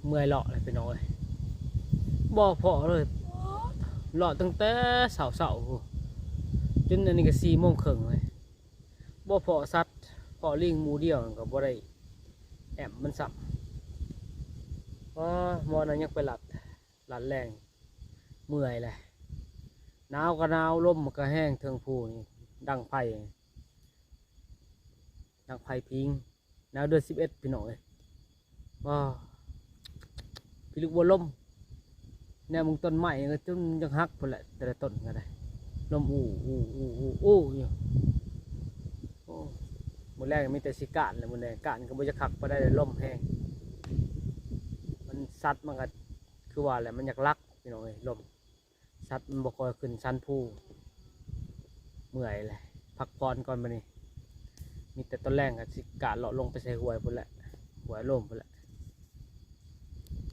เมื่อยเลาะเลยพี่น้องเลยบ่พอเลยเลาะตั้งแต่เสาจนอันนี้ก็4 โมงครึ่งเลยบ่พอสัตว์พอลิงหมูเดียวก็บ่ได้แอมมันสับมอนั้นยังไปหลัดแรงเมื่อยเลยหนาวก็หนาวลมก็แห้งเทิงภูนี่ดังไผ่พิงหนาวเดือน 11พี่น้องเลยพี่ลูกบัวลมเนี่ยมึงต้นไม้ก็จนยังหักไปแหละแต่ละต้นก็ได้ลมอยู่มื้อแรกมีแต่สิกานเลยมื้อแรกกานก็บ่จะคักบ่ได้ลมแห้งมันซัดมันก็คือว่าแหละมันอยากลักพี่น้องเอ้ยลมซัดมันบ่ค่อยขึ้นชันภูเมื่อยเลยพักผ่อนก่อนบัดนี้มีแต่ต้นแรงก็สิกานเลาะลงไปใส่ห้วยพุ่นแหละห้วยลมพุ่นแหละ